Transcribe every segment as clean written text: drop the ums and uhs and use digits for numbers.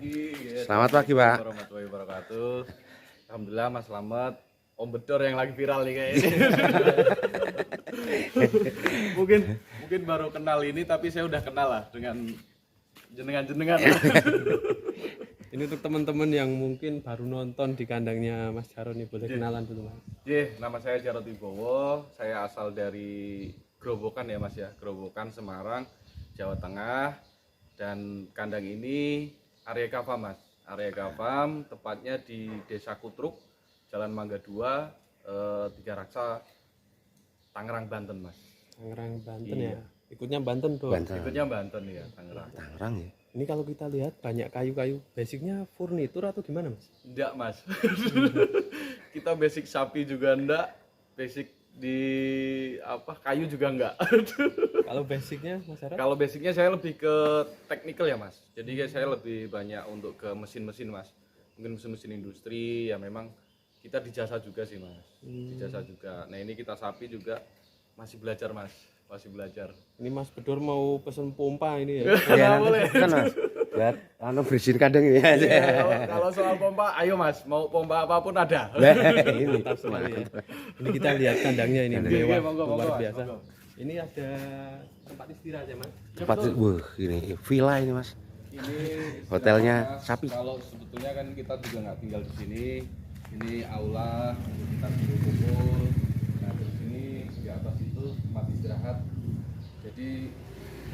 pagi. Selamat pagi, Pak. Warahmatullahi wabarakatuh. Alhamdulillah Mas Slamet, Om Bedor yang lagi viral nih kayaknya. mungkin baru kenal ini, tapi saya udah kenal lah dengan jenengan. Ini untuk teman-teman yang mungkin baru nonton di kandangnya Mas Jarod nih, boleh kenalan dulu Mas. Nama saya Jarod Wibowo. Saya asal dari Grobogan ya Mas ya, Grobogan Semarang, Jawa Tengah. Dan kandang ini Area Kava Mas, Area Kava tepatnya di Desa Kutruk, Jalan Mangga 2, Tiga Raksa, Tangerang, Banten Mas. Tangerang, Banten Iya. ya. Ikutnya Banten tuh. Ikutnya Banten ya, Tangerang. Tangerang ya. Ini kalau kita lihat banyak kayu-kayu, basicnya furnitur atau gimana Mas? Enggak Mas. Kita basic sapi juga enggak, basic di kayu juga enggak. Kalau basicnya Mas Jarod? Kalau basicnya saya lebih ke technical ya Mas. Jadi saya lebih banyak untuk ke mesin-mesin Mas. Mungkin mesin-mesin industri ya, memang kita di jasa juga sih Mas. Di jasa juga. Nah ini kita sapi juga masih belajar Mas. Masih belajar. Ini Mas Bedor mau pesen pompa ini ya. Ya, Nggak boleh. kan Mas. Buat bersihin kandang ini aja. Kalau soal pompa, ayo Mas, mau pompa apapun ada. Ini Mantap sekali ya. Ini kita lihat kandangnya ini Iya, mewah, monggo, luar Mas, biasa. monggo. Ini ada tempat istirahat ya Mas. tempat ini villa ini Mas. Ini Hotelnya Mas, sapi. Kalau sebetulnya kan kita juga nggak tinggal di sini. Ini aula untuk kita kumpul. Nah terus ini di atas itu tempat istirahat. Jadi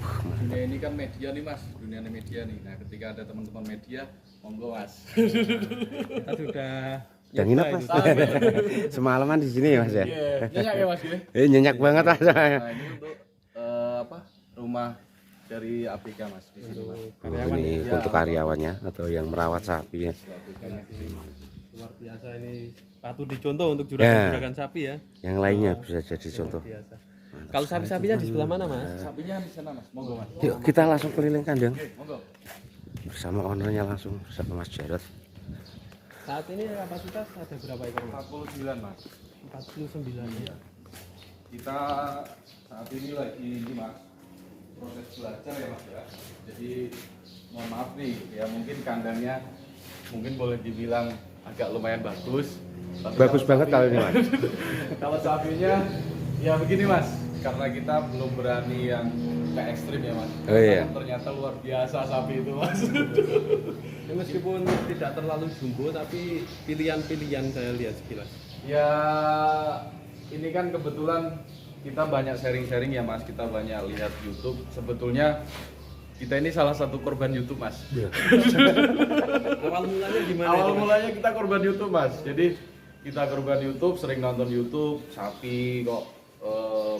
dunia ini kan media nih Mas, dunia ini media nih. Nah ketika ada teman-teman media, monggo Mas. Kita sudah Dan nginep Mas. Semalaman di sini ya Mas ya. Iya, nyenyak ya Mas ya. Nyenyak banget Mas. Nah ini untuk rumah dari ABK Mas di sini Mas. karyawan Ini ya. untuk karyawannya atau yang merawat sapi ya. luar biasa, ini patut dicontoh untuk Ya. juragan sapi ya. Yang lainnya bisa jadi contoh. Luar biasa. Kalau sapi-sapinya di sebelah mana Mas? Sapinya di sana Mas, monggo Mas. Yuk kita langsung keliling kandang Oke, monggo. bersama ownernya langsung bersama Mas Jarod. Saat ini kapasitas ada berapa ekor Mas? 49 Mas. 49 ya. Kita saat ini lagi ini Mas, proses belajar ya Mas ya. Jadi mohon maaf nih ya, mungkin kandangnya mungkin boleh dibilang agak lumayan bagus. Tapi Bagus banget kalau ini Mas. Kalau sapinya ya begini Mas, karena kita belum berani yang ke ekstrim ya Mas. Oh, iya. Karena ternyata luar biasa sapi itu Mas. Ini meskipun tidak terlalu jumbo tapi pilihan-pilihan saya lihat sekilas. Ya ini kan kebetulan kita banyak sharing-sharing ya Mas, kita banyak lihat YouTube. Sebetulnya kita ini salah satu korban YouTube Mas. Awal mulanya gimana? Awal itu, Mas? mulanya kita korban YouTube Mas. Jadi kita korban YouTube, sering nonton YouTube, sapi kok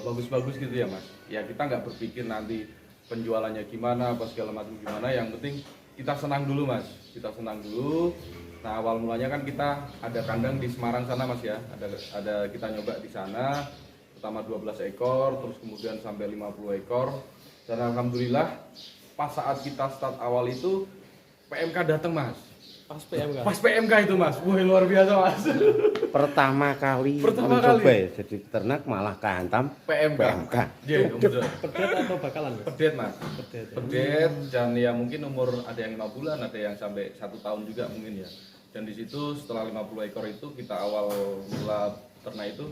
bagus-bagus gitu ya Mas. Ya kita nggak berpikir nanti penjualannya gimana, apa segala macam gimana. Yang penting kita senang dulu Mas. Kita senang dulu. Nah awal mulanya kan kita ada kandang di Semarang sana Mas ya. Ada kita nyoba di sana. Pertama 12 ekor, terus kemudian sampai 50 ekor. Dan alhamdulillah pas saat kita start awal itu PMK datang Mas. Pas PMK. Pas PMK itu Mas, wah luar biasa Mas. Pertama kali Pertama mencoba kali. ya jadi peternak malah kehantam PMK. PMK. Iya, betul. Pedet atau bakalan Mas? Pedet Mas. Pedet. Pedet dan ya mungkin umur ada yang 5 bulan, ada yang sampai 1 tahun juga mungkin ya. Dan di situ setelah 50 ekor itu kita awal mula ternak itu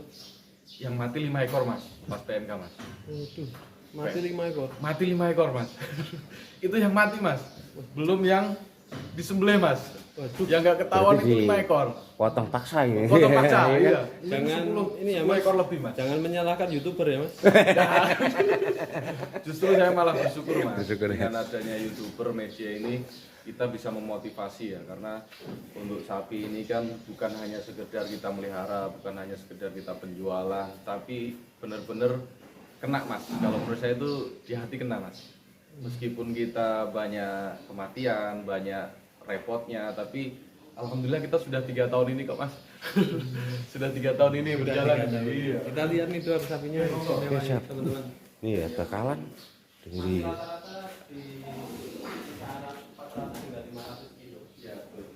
yang mati 5 ekor Mas, pas PMK Mas. Waduh, mati 5 ekor. Mati 5 ekor Mas. Itu yang mati Mas. Belum yang disembelih Mas. Waduh. Yang nggak ketahuan Berarti itu di- 5 ekor. Potong paksa ini. Potong paksa, iya. Jangan ini ya 10 Mas. ekor lebih Mas. Jangan menyalahkan YouTuber ya Mas. Justru saya malah bersyukur Mas, Bersyukur, ya. dengan adanya YouTuber media ini kita bisa memotivasi ya, karena untuk sapi ini kan bukan hanya sekedar kita melihara, bukan hanya sekedar kita penjualan, tapi benar-benar kena Mas. Kalau menurut saya itu di hati kena Mas. Meskipun kita banyak kematian, banyak repotnya, tapi alhamdulillah kita sudah 3 tahun ini kok Mas. Sudah 3 tahun ini berjalan. Iya. Kita lihat nih dua sapinya istimewa siap. ya, teman-teman. Ini ya bakalan dari Rata-rata di kisaran 400 hingga 500 kilo. Ya, betul.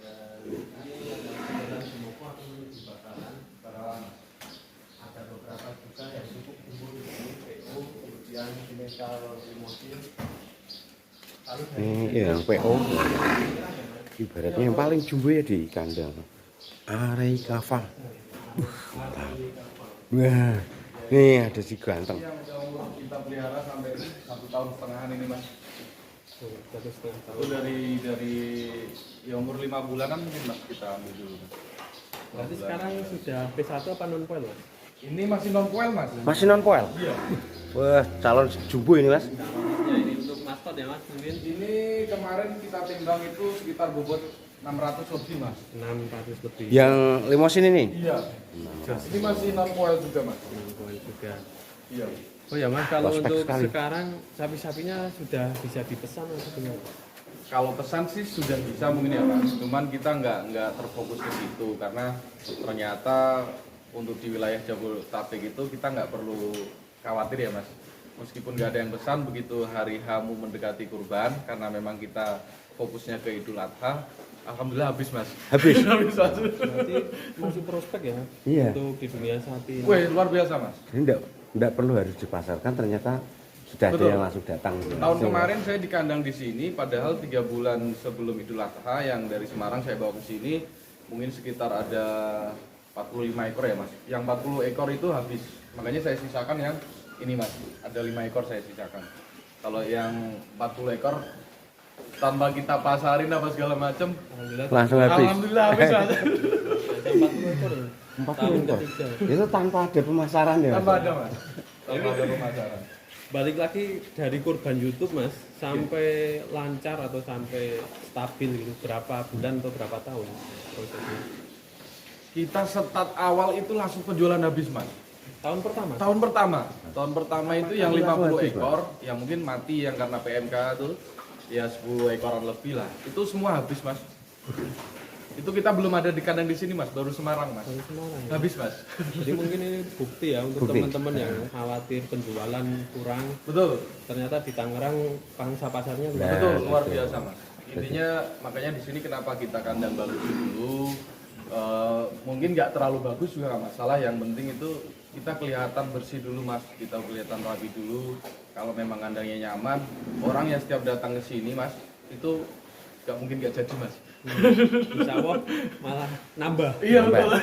Dan ini yang dalam Jumoko atau menuju bakalan. Ada beberapa juga yang cukup tumbuh di sini, PO, kemudian Dimensal Limousine. Ini yang PO. Ibaratnya yang paling jumbo ya di kandang. Arei Kava. Mantap. Wah, nih ada si ganteng. Yang udah umur kita pelihara sampai 1,5 tahun ini mas. Itu dari ya umur 5 bulanan mungkin mas kita ambil dulu. Berarti sekarang sudah P1 apa non poil mas? Ini masih non poil mas. Masih non poil. Iya. Wah, calon jumbo ini mas. Ya ini untuk maskot ya mas mungkin Ini kemarin kita timbang itu sekitar bobot 600 lebih mas. 600 lebih. Yang limosin ini. Iya. Ini masih non poil juga mas. Non poil juga. Iya. Oh ya mas, kalau Prospek untuk sekali. sekarang sapi-sapinya sudah bisa dipesan atau gimana? Kalau pesan sih sudah bisa mungkin ya mas. Cuman kita nggak terfokus ke situ karena ternyata untuk di wilayah Jabodetabek itu kita nggak perlu khawatir ya mas. Meskipun nggak ada yang pesan, begitu hari H-mu mendekati kurban karena memang kita fokusnya ke Idul Adha, alhamdulillah habis mas. Habis. Habis mas. Berarti masih prospek ya Iya. untuk di dunia sapi. Wih luar biasa mas. Ini enggak perlu harus dipasarkan, ternyata sudah ada Betul. yang langsung datang. Tahun kemarin saya di kandang di sini, padahal 3 bulan sebelum Idul Adha yang dari Semarang saya bawa ke sini, mungkin sekitar ada 45 ekor ya mas. Yang 40 ekor itu habis, makanya saya sisakan yang ini mas, ada 5 ekor saya sisakan. Kalau yang 40 ekor tanpa kita pasarin apa segala macam, Alhamdulillah. Langsung habis. alhamdulillah habis mas. 40 ekor. 40 Tahun ekor. ketiga. Itu tanpa ada pemasaran ya. Mas? Tanpa ada mas, tanpa ada pemasaran. Balik lagi dari kurban YouTube mas, sampai lancar atau sampai stabil gitu, berapa bulan atau berapa tahun prosesnya? Kita start awal itu langsung penjualan habis mas. Tahun pertama? Tahun pertama itu yang 50 ekor, yang mungkin mati yang karena PMK tuh, ya 10 ekoran lebih lah. Itu semua habis mas. Itu kita belum ada di kandang di sini mas, baru Semarang mas. Tahun Semarang ya? Habis mas. Jadi mungkin ini bukti ya untuk Bukti. teman-teman yang khawatir penjualan kurang, Betul, ternyata di Tangerang pangsa pasarnya luar Nah, betul, biasa. luar biasa mas. Intinya makanya di sini kenapa kita kandang bagus dulu. Mungkin nggak terlalu bagus juga nggak masalah. Yang penting itu kita kelihatan bersih dulu mas, kita kelihatan rapi dulu. Kalau memang kandangnya nyaman, orang yang setiap datang ke sini mas itu nggak mungkin nggak jadi mas. Insya Allah malah nambah. Iya betul.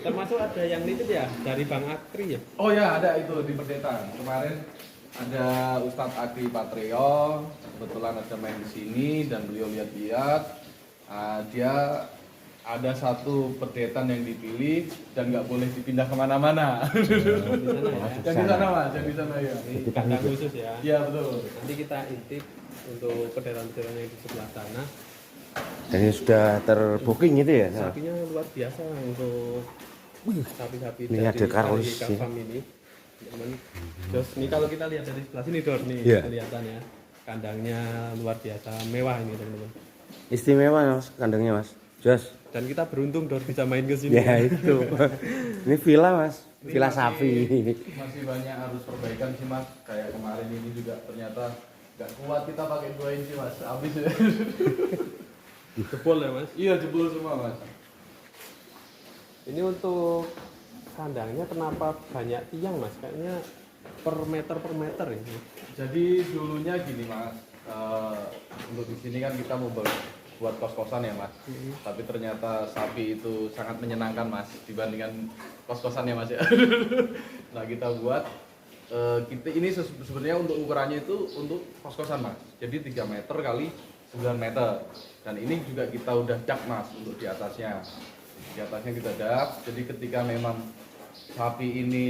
Termasuk ada yang nitip ya dari Bang Akri ya. Oh ya ada itu di Perdetan. Kemarin ada Ustadz Akri Patrio, kebetulan ada main di sini dan beliau lihat-lihat. Dia ada satu perdetan yang dipilih dan nggak boleh dipindah kemana-mana. Di sana ya. Yang di sana mas, yang di sana ya. Di kandang khusus ya. Iya betul. Nanti kita intip untuk pedagang-pedagang yang di sebelah sana. Dan ini sudah terbooking gitu ya. Sapinya luar biasa untuk sapi-sapi Ini dari ada Carlos Arika sih. Farm ini. Teman, Jos, ini kalau kita lihat dari sebelah sini Dor nih Iya. kelihatan ya. Kandangnya luar biasa mewah ini teman-teman. Istimewa mas kandangnya mas. Jos. Dan kita beruntung Dor bisa main ke sini. Ya itu. Ini villa mas. Ini Villa masih- sapi. Masih banyak harus perbaikan sih mas. Kayak kemarin ini juga ternyata nggak kuat kita pakai 2 inci mas. Habis ya. Jebol ya Mas. Iya jebol semua mas. Ini untuk kandangnya kenapa banyak tiang Mas? Kayaknya per meter ini. Jadi dulunya gini mas, untuk di sini kan kita mau buat kos-kosan ya mas. Tapi ternyata sapi itu sangat menyenangkan mas dibandingkan kos-kosan ya mas ya. Nah kita buat, ini sebenarnya untuk ukurannya itu untuk kos-kosan mas. Jadi 3 meter kali 9 meter. Dan ini juga kita udah dak mas untuk di atasnya. Di atasnya kita dak. Jadi ketika memang sapi ini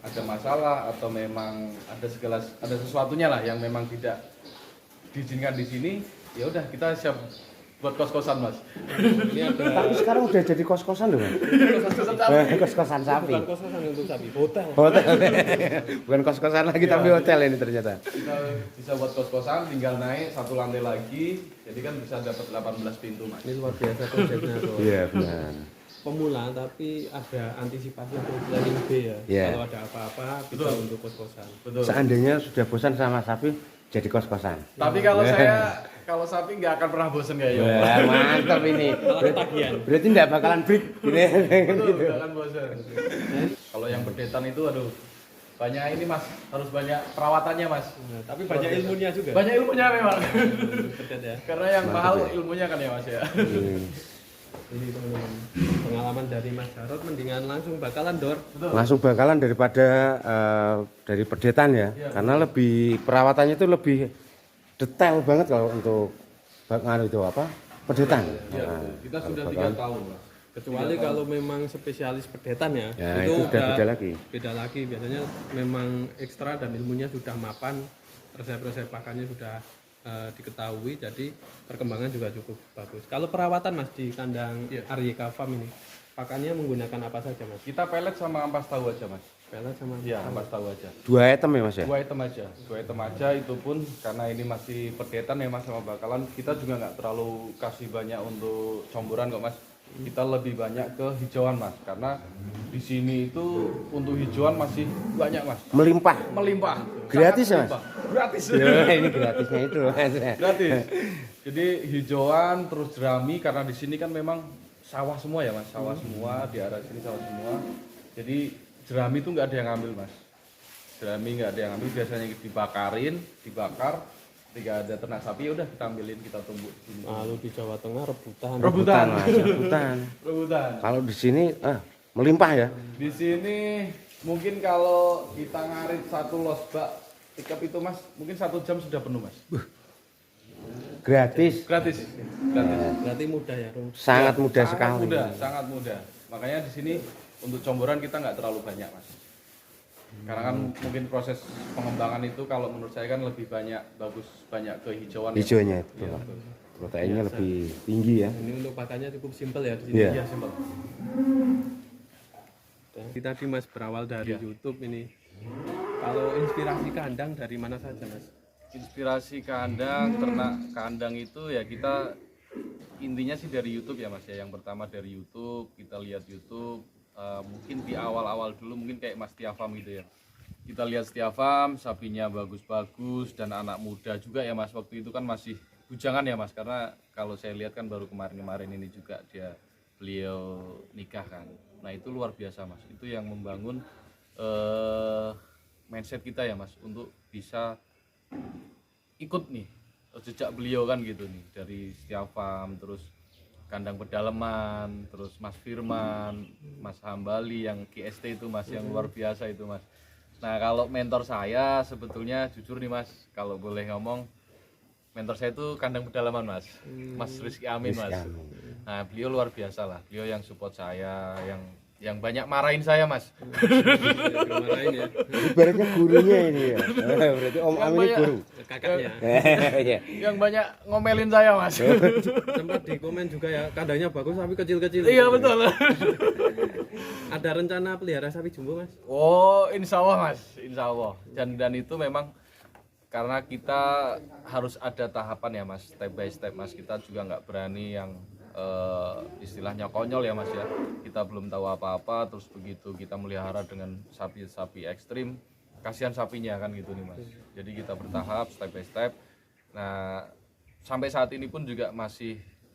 ada masalah atau memang ada sesuatunya lah yang memang tidak diizinkan di sini, ya udah kita siap buat kos-kosan mas. Ini ada Tapi sekarang udah jadi kos-kosan loh mas. Kos-kosan sapi. Kos-kosan sapi. bukan kos-kosan untuk sapi, hotel. Hotel. Bukan kos-kosan lagi tapi hotel ini ternyata. Kita bisa buat kos-kosan, tinggal naik 1 lantai lagi, jadi kan bisa dapat 18 pintu mas. Ini luar biasa konsepnya tuh. Iya benar. Pemula tapi ada antisipasi untuk planning B ya. Iya. Kalau ada apa-apa bisa Betul. untuk kos-kosan. Betul. Seandainya sudah bosan sama sapi, jadi kos-kosan. Tapi kalau sapi nggak akan pernah bosen kayak Yo. Wah, mantap ini. Malah ketagihan. Berarti tidak bakalan break. Gini. Betul, nggak akan bosen. Kalau yang berdetan itu aduh banyak ini Mas, harus banyak perawatannya Mas. Nah, tapi banyak ilmunya juga. Banyak ilmunya memang. Pedet ya. Karena yang Mantap mahal ya. ilmunya kan ya Mas ya. Ini teman-teman, pengalaman dari Mas Jarod mendingan langsung bakalan dor. Langsung bakalan daripada dari pedetan ya, Iya, karena lebih perawatannya itu lebih detail banget kalau untuk itu apa pedetan. Iya, Nah, betul. Kita kalau sudah 3 bakalan- tahun Mas. Kecuali kalau memang spesialis pedetan ya, Ya, itu udah beda lagi. Beda lagi, biasanya memang ekstra dan ilmunya sudah mapan, resep-resep pakannya sudah diketahui, jadi perkembangan juga cukup bagus. Kalau perawatan Mas di kandang Iya. Aryeka Farm ini, pakannya menggunakan apa saja Mas? Kita pelet sama ampas tahu aja Mas. Pelet sama Iya, ampas tahu aja. 2 item ya Mas ya. 2 item aja. 2 item aja itu pun karena ini masih pedetan ya Mas sama bakalan, kita juga nggak terlalu kasih banyak untuk comburan kok Mas. Kita lebih banyak ke hijauan Mas, karena di sini itu untuk hijauan masih banyak Mas. Melimpah. Melimpah. Gratis, Sangat Mas? melimpah. Gratis. Ya, ini gratisnya itu Mas. Gratis. Jadi hijauan terus jerami, karena di sini kan memang sawah semua ya Mas, sawah semua di arah sini sawah semua. Jadi jerami itu nggak ada yang ngambil Mas. Jerami nggak ada yang ngambil, biasanya dibakarin, dibakar. Ketika ada ternak sapi ya udah kita ambilin, kita tumbuk di sini. Lalu di Jawa Tengah rebutan. Rebutan. Mas, rebutan. Rebutan. Kalau di sini melimpah ya. Di sini mungkin kalau kita ngarit satu losbak pickup itu Mas, mungkin 1 jam sudah penuh Mas. Gratis. Gratis. Gratis. Berarti mudah ya, Rum. Sangat mudah Sangat sekali. mudah, sangat mudah. Makanya di sini untuk comboran kita nggak terlalu banyak Mas. Karena kan mungkin proses pengembangan itu kalau menurut saya kan lebih banyak bagus banyak kehijauan. Hijaunya itu. Iya, betul. Proteinnya lebih tinggi ya. Ini untuk pakannya cukup simpel ya di sini. Iya. Iya, simpel. Kita tadi Mas berawal dari Iya. YouTube ini. Kalau inspirasi kandang dari mana saja Mas? Inspirasi kandang, ternak kandang itu ya kita intinya sih dari YouTube ya Mas ya. Yang pertama dari YouTube, kita lihat YouTube. Mungkin di awal-awal dulu mungkin kayak Mas Tiafam gitu ya. Kita lihat Tiafam, sapinya bagus-bagus dan anak muda juga ya Mas. Waktu itu kan masih bujangan ya Mas, karena kalau saya lihat kan baru kemarin-kemarin ini juga beliau nikah kan. Nah itu luar biasa Mas. Itu yang membangun mindset kita ya Mas untuk bisa ikut nih jejak beliau kan gitu nih, dari Tiafam, terus kandang pedalaman, terus Mas Firman, Mas Hambali yang GST itu Mas, yang luar biasa itu Mas. Nah kalau mentor saya sebetulnya jujur nih Mas, kalau boleh ngomong, mentor saya itu kandang pedalaman Mas, Mas Rizky Amin Mas. Rizky Amin. Nah beliau luar biasa lah, beliau yang support saya, yang banyak marahin saya Mas. Marahin ya. Ibaratnya gurunya ini ya. Berarti Om Yang Amin ini banyak- guru. Kakaknya. Iya. Yang banyak ngomelin saya Mas. Sempat di komen juga ya, kandangnya bagus tapi kecil-kecil. Iya betul. Ada rencana pelihara sapi jumbo Mas? Oh, insya Allah Mas, insya Allah. Dan itu memang karena kita harus ada tahapan ya Mas, step by step Mas. Kita juga nggak berani yang istilahnya konyol ya Mas ya. Kita belum tahu apa-apa, terus begitu kita melihara dengan sapi-sapi ekstrim, kasihan sapinya kan gitu nih Mas. Jadi kita bertahap, step by step. Nah, sampai saat ini pun juga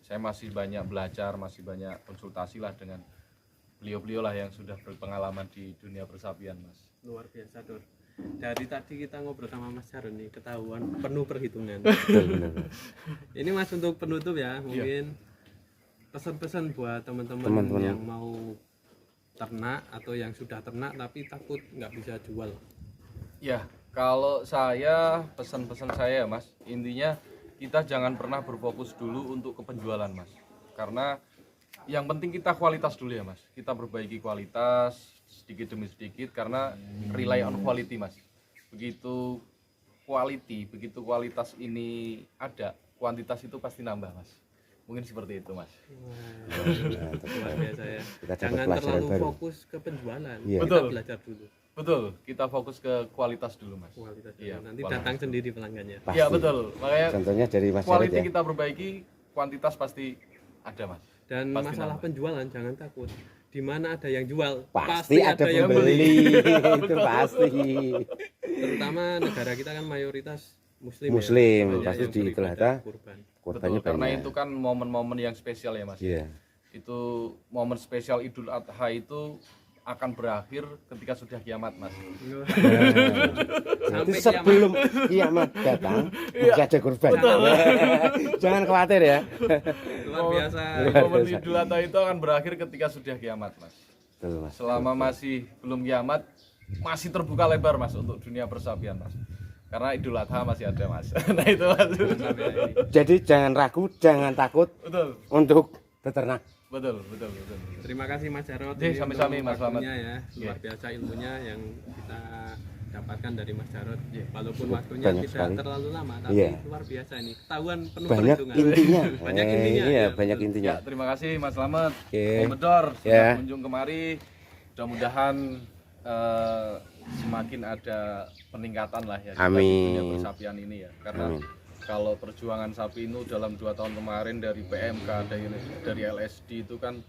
saya masih banyak belajar, masih banyak konsultasi lah dengan beliau-beliau lah yang sudah berpengalaman di dunia persapian Mas. Luar biasa Dor. Dari tadi kita ngobrol sama Mas Jarod nih, ketahuan penuh perhitungan. Benar. Ini Mas untuk penutup ya, mungkin pesan-pesan buat teman-teman yang mau ternak atau yang sudah ternak tapi takut nggak bisa jual. Ya, kalau saya pesan-pesan saya Mas, intinya kita jangan pernah berfokus dulu untuk kepenjualan Mas. Karena yang penting kita kualitas dulu ya Mas. Kita perbaiki kualitas sedikit demi sedikit karena rely on quality Mas. Begitu kualitas ini ada, kuantitas itu pasti nambah Mas. Mungkin seperti itu Mas. Luar biasa ya. Kita dapat Jangan pelajaran terlalu baru. fokus ke penjualan. Iya. Kita Betul. belajar dulu Betul, kita fokus ke kualitas dulu Mas. kualitas. Iya, Nanti kualitas. datang sendiri pelanggannya. Pasti. Iya betul, makanya Contohnya dari Mas Jarod quality ya. kita perbaiki, kuantitas pasti ada Mas. Dan Pasti masalah nambah. penjualan jangan takut. Di mana ada yang jual, Pasti ada yang pembeli. Itu pasti. Terutama negara kita kan mayoritas Muslim. Muslim, ya. Banyak pasti yang di Idul beribadah Adha. kurban. Korbannya Betul, karena banyak. itu kan momen-momen yang spesial ya Mas. Iya. Itu momen spesial Idul Adha itu akan berakhir ketika sudah kiamat, Mas. Jadi Sampai kiamat. sebelum kiamat datang masih ada kurban. Jangan khawatir ya. Luar biasa. Momen Idul Adha itu akan berakhir ketika sudah kiamat, Mas. Betul, Mas. Selama masih belum kiamat, masih terbuka lebar, Mas, untuk dunia persapian, Mas. Karena Idul Adha masih ada, Mas. Nah itu, Mas. Jadi jangan ragu, jangan takut Betul, untuk beternak. betul, betul, betul. Terima kasih Mas Jarod. Oke, Ini sami-sami, untuk Mas Slamet. waktunya ya. Luar biasa ilmunya yang kita dapatkan dari Mas Jarod. Iya. Walaupun waktunya Banyak tidak sekali. terlalu lama, tapi Iya. luar biasa ini. Ketahuan penuh Banyak perhitungan. intinya. Banyak intinya. Iya, ya, banyak betul. intinya. Ya, terima kasih Mas Slamet. Oke. Komedor sudah Ya. kunjung kemari. Mudah-mudahan semakin ada peningkatan lah ya kita di Amin. dunia persapian ini ya. Karena Amin. kalau perjuangan sapi ini dalam 2 tahun kemarin dari PMK dari LSD itu kan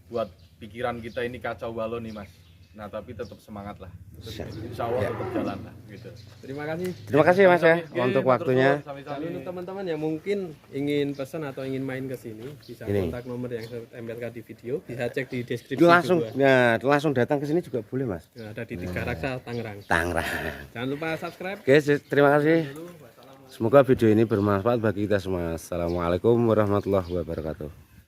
buat pikiran kita ini kacau balau nih, Mas. Nah, tapi tetap semangat lah. Insya Allah Ya. tetap jalan lah gitu. Terima kasih. Terima kasih Mas ya Oke, untuk matur waktunya. suwun, sami-sami. Dan untuk teman-teman yang mungkin ingin pesan atau ingin main ke sini, bisa Ini. kontak nomor yang saya tempelkan di video, bisa cek di deskripsi Itu langsung juga. ya, langsung datang ke sini juga boleh, Mas. Nah, ada di Tiga Raksa Tangerang. Tangerang. Jangan lupa subscribe. Oke, terima kasih. Semoga video ini bermanfaat bagi kita semua. Assalamualaikum warahmatullahi wabarakatuh.